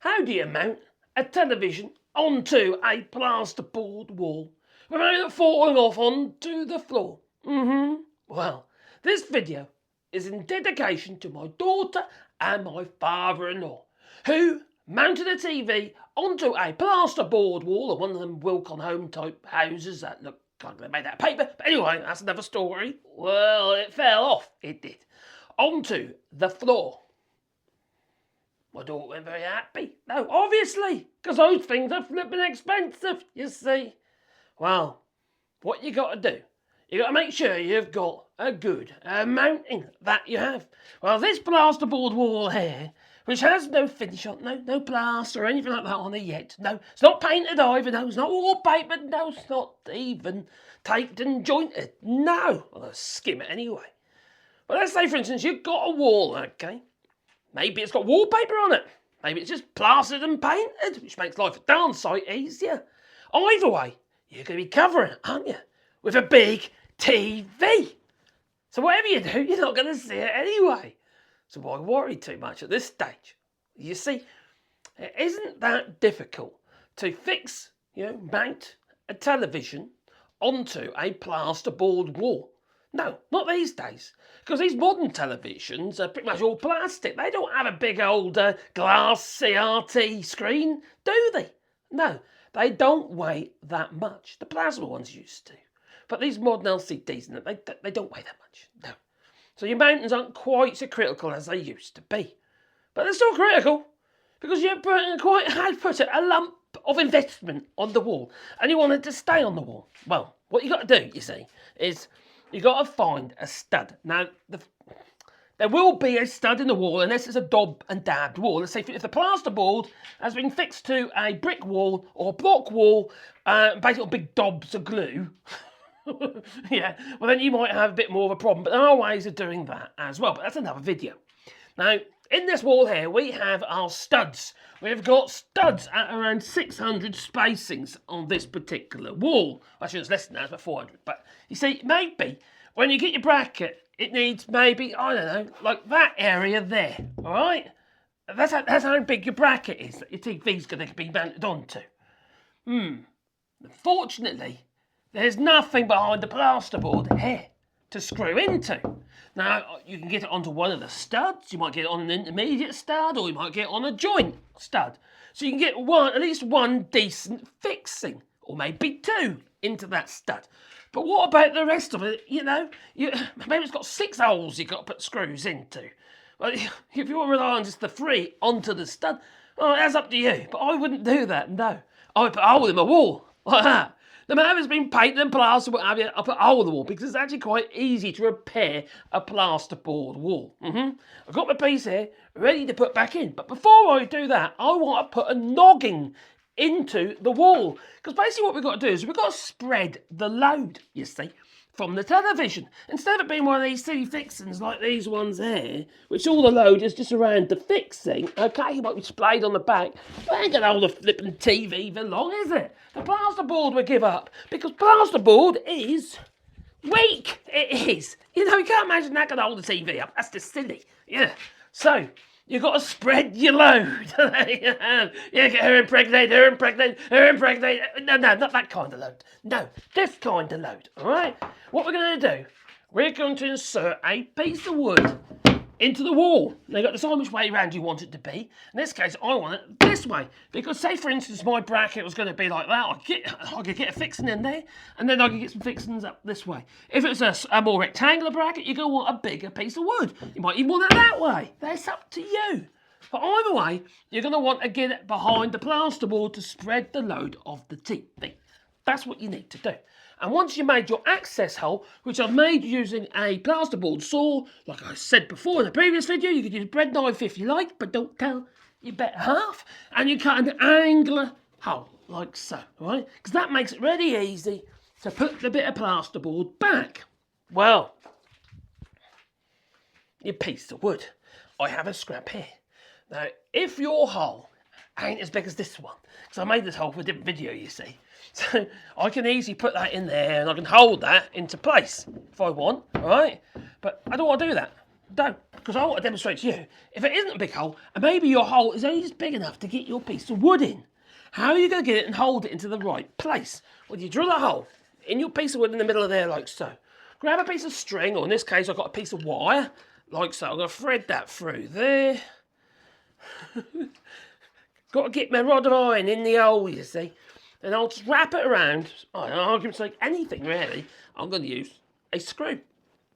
How do you mount a television onto a plasterboard wall without it falling off onto the floor? Well, this video is in dedication to my daughter and my father-in-law, who mounted a TV onto a plasterboard wall, or one of them Wilcon Home type houses that look like they're made out of paper. But anyway, that's another story. Well, it fell off, it did, onto the floor. My daughter went very happy. No, obviously, because those things are flipping expensive, you see. Well, what you got to do, you got to make sure you've got a good mounting that you have. Well, this plasterboard wall here, which has no finish on, no plaster or anything like that on it yet. No, it's not painted either. No, it's not wallpaper. No, it's not even taped and jointed. No, well, I'll skim it anyway. But let's say, for instance, you've got a wall, okay? Maybe it's got wallpaper on it. Maybe it's just plastered and painted, which makes life a darn sight easier. Either way, you're going to be covering it, aren't you? With a big TV. So whatever you do, you're not going to see it anyway. So why worry too much at this stage? You see, it isn't that difficult to fix, mount a television onto a plasterboard wall. No, not these days, because these modern televisions are pretty much all plastic. They don't have a big old glass CRT screen, do they? No, they don't weigh that much. The plasma ones used to. But these modern LCDs, they don't weigh that much, no. So your mountains aren't quite so critical as they used to be. But they're still critical, because you're putting a lump of investment on the wall, and you want it to stay on the wall. Well, what you got to do, you see, is you got to find a stud. Now, there will be a stud in the wall unless it's a daub and dabbed wall. Let's say if the plasterboard has been fixed to a brick wall or a block wall, basically big daubs of glue. Yeah, well then you might have a bit more of a problem. But there are ways of doing that as well. But that's another video. Now, in this wall here, we have our studs. We've got studs at around 600 spacings on this particular wall. Actually, it's less than that, it's about 400. But you see, maybe when you get your bracket, it needs maybe, I don't know, like that area there, all right? That's how big your bracket is that your TV's going to be mounted onto. Unfortunately, there's nothing behind the plasterboard here to screw into. Now, you can get it onto one of the studs, you might get it on an intermediate stud, or you might get it on a joint stud. So you can get at least one decent fixing, or maybe two, into that stud. But what about the rest of it? Maybe it's got 6 holes you've got to put screws into. Well, if you want to rely on just the 3 onto the stud, well, that's up to you. But I wouldn't do that, no. I would put a hole in my wall, like that. No matter if it's been painted and plastered, what have you, I'll put a hole in the wall because it's actually quite easy to repair a plasterboard wall. I've got my piece here ready to put back in. But before I do that, I want to put a noggin into the wall. Because basically what we've got to do is we've got to spread the load, you see, from the television. Instead of it being one of these silly fixings like these ones here, which all the load is just around the fixing, okay, it might be splayed on the back, but ain't going to hold the flipping TV for long, is it? The plasterboard will give up, because plasterboard is weak. It is. You can't imagine that going to hold the TV up. That's just silly. Yeah. So, you've got to spread your load. Get her impregnated, her impregnated, her impregnated. No, not that kind of load. No, this kind of load, all right? What we're going to do, we're going to insert a piece of wood into the wall. Now, you've got to decide which way around you want it to be. In this case, I want it this way. Because, say, for instance, my bracket was going to be like that. I could get a fixing in there, and then I could get some fixings up this way. If it's a more rectangular bracket, you're going to want a bigger piece of wood. You might even want it that way. That's up to you. But either way, you're going to want to get it behind the plasterboard to spread the load of the TV. That's what you need to do. And once you made your access hole, which I've made using a plasterboard saw, like I said before in the previous video, you could use a bread knife if you like, but don't tell your better half. And you cut an angular hole, like so, right? Because that makes it really easy to put the bit of plasterboard back. Well, your piece of wood. I have a scrap here. Now, if your hole ain't as big as this one, because I made this hole for a different video, you see, so I can easily put that in there and I can hold that into place if I want, all right? But I don't want to do that. don't, because I want to demonstrate to you, if it isn't a big hole, and maybe your hole is only just big enough to get your piece of wood in, how are you going to get it and hold it into the right place? Well, you drill a hole in your piece of wood in the middle of there, like so. Grab a piece of string, or in this case, I've got a piece of wire, like so. I'm going to thread that through there. Got to get my rod of iron in the hole, you see. And I'll just wrap it around. I don't know, argument's like anything, really. I'm going to use a screw,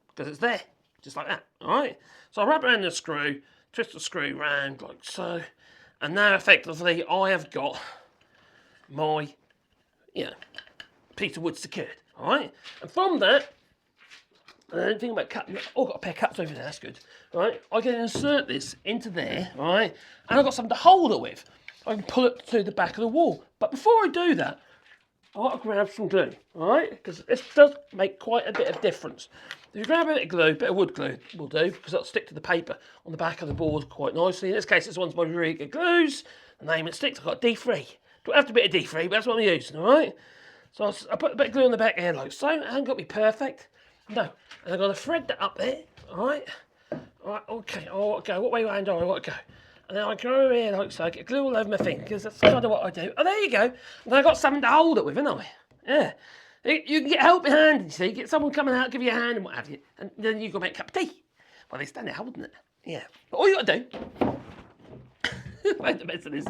because it's there, just like that, all right? So I'll wrap around the screw, twist the screw round, like so. And now, effectively, I have got my, piece of wood secured, all right? And from that, I don't think about cutting. Oh, I've got a pair of cuts over there, that's good. All right, I can insert this into there, all right? And I've got something to hold it with. I can pull it to the back of the wall. But before I do that, I've got to grab some glue, all right? Because this does make quite a bit of difference. If you grab a bit of glue, a bit of wood glue will do, because it'll stick to the paper on the back of the board quite nicely. In this case, this one's my really good glues. The name it sticks, I've got D3. Don't have to be a D3, but that's what I'm using, all right? So I put a bit of glue on the back here, like so. It hasn't got to be perfect. No, and I've got to thread that up there, all right? All right, okay, I want to go. What way around do I want to go? And then I go over here like so, get glue all over my fingers. That's kind of what I do. Oh, there you go. And I've got something to hold it with, haven't I? Yeah. You can get a helping hand, you see. Get someone coming out, give you a hand and what have you. And then you've got to make a cup of tea. Well, they stand there holding it. Yeah. But all you got to do... Wait the best of this.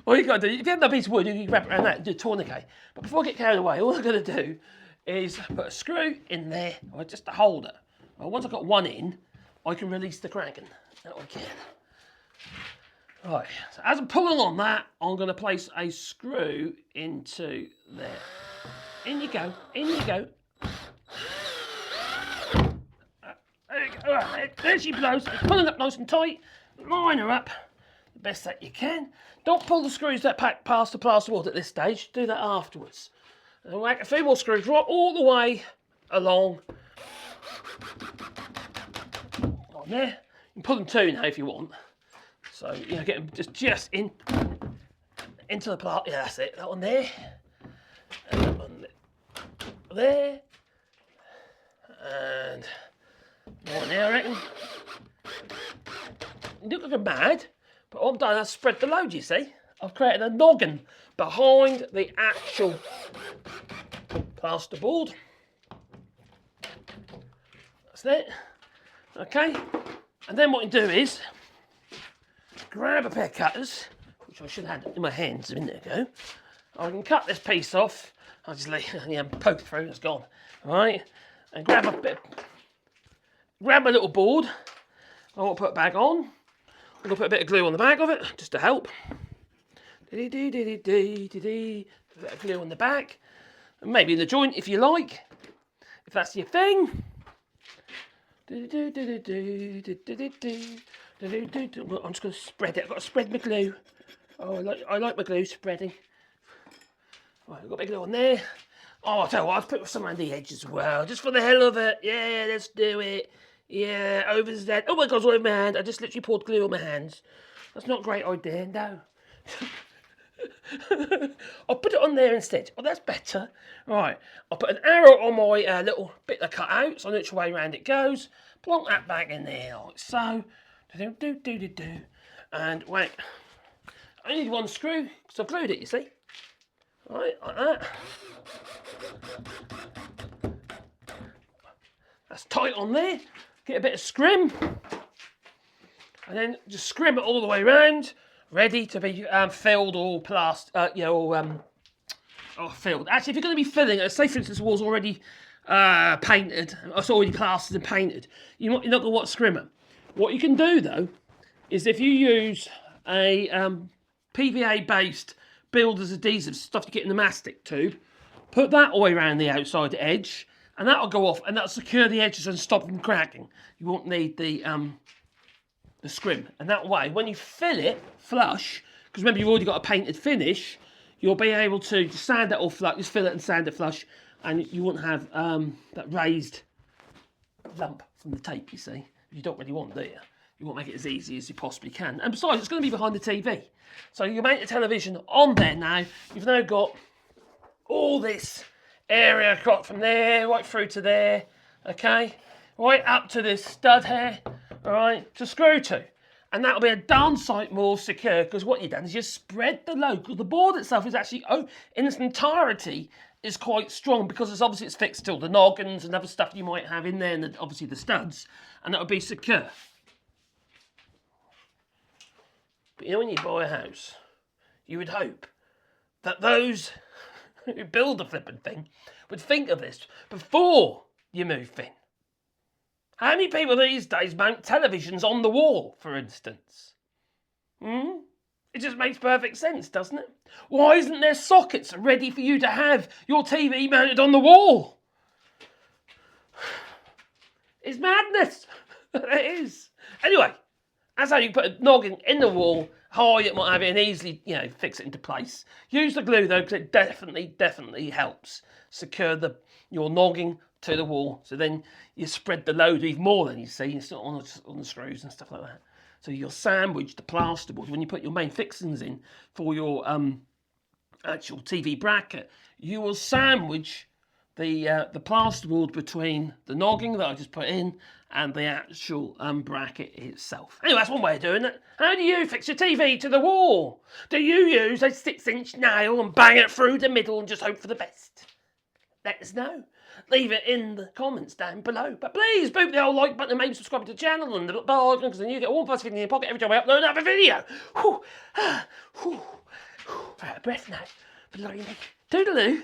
All you got to do, if you have a piece of wood, you can wrap it around that and do a tourniquet. But before I get carried away, all I've got to do is put a screw in there, or just to hold it. Well, once I've got one in, I can release the kraken. That I can. Right, so as I'm pulling on that, I'm going to place a screw into there. In you go, in you go. There you go. Right, there she blows. It's pulling up nice and tight. Line her up the best that you can. Don't pull the screws that pack past the plasterboard at this stage. Do that afterwards. And whack a few more screws right all the way along. On there. You can pull them two now if you want. So, get them just into the plant. Yeah, that's it. That one there. And that one there. And one there, I reckon. You look like a mad, but all I've done is spread the load, you see. I've created a noggin behind the actual plasterboard. That's it. Okay. And then what you do is grab a pair of cutters, which I should have had in my hands a minute ago. I can cut this piece off. I'll just poke it through, it's gone. Alright? And grab a little board. I want to put it back on. I'm going to put a bit of glue on the back of it, just to help. A bit of glue on the back. And maybe in the joint if you like. If that's your thing. I'm just going to spread it. I've got to spread my glue. Oh, I like my glue spreading. Right, I've got my glue on there. Oh, I'll tell you what, I've put some around the edge as well, just for the hell of it. Yeah, let's do it. Yeah, over the Z. Oh my God, it's all over my hand. I just literally poured glue on my hands. That's not a great idea, no. I'll put it on there instead. Oh, that's better. Right, I'll put an arrow on my little bit that I cut out, so which way around it goes. Plonk that back in there like so. And wait, I need one screw because I've glued it, you see. Right, like that. That's tight on there. Get a bit of scrim, and then just scrim it all the way around, ready to be filled or plastered, or filled. Actually, if you're going to be filling it, say for instance the wall's already painted, it's already plastered and painted, you're not going to want to scrim it. What you can do though, is if you use a PVA-based builder's adhesive, stuff to get in the mastic tube, put that all the way around the outside edge, and that'll go off, and that'll secure the edges and stop them cracking. You won't need the scrim. And that way, when you fill it flush, because remember you've already got a painted finish, you'll be able to just sand it all flush, just fill it and sand it flush, and you won't have that raised lump from the tape, you see. You don't really want, do you? You want to make it as easy as you possibly can. And besides, it's going to be behind the TV. So you mount the television on there now. You've now got all this area cut from there right through to there. Okay? right up to this stud here, all right, to screw to. And that'll be a darn sight more secure, because what you've done is you spread the load, because the board itself is actually, in its entirety, is quite strong, because it's fixed to all the noggins and other stuff you might have in there, and obviously the studs, and that'll be secure. But you know, when you buy a house, you would hope that those who build the flipping thing would think of this before you move in. How many people these days mount televisions on the wall, for instance? It just makes perfect sense, doesn't it? Why isn't there sockets ready for you to have your TV mounted on the wall? It's madness. It is. Anyway, that's how you put a noggin in the wall, high it might have it, and easily, fix it into place. Use the glue though, because it definitely helps secure your noggin to the wall. So then you spread the load even more. Then you see it's not on the screws and stuff like that. So you'll sandwich the plasterboard when you put your main fixings in for your actual TV bracket. You will sandwich the plasterboard between the noggin that I just put in and the actual bracket itself. Anyway, that's one way of doing it. How do you fix your TV to the wall? Do you use a 6-inch nail and bang it through the middle and just hope for the best? Let us know. Leave it in the comments down below. But please boot the old like button and maybe subscribe to the channel and the little bell icon, because then you get one plus video in your pocket every time I upload another video. Out of breath now. Blimey. Toodaloo.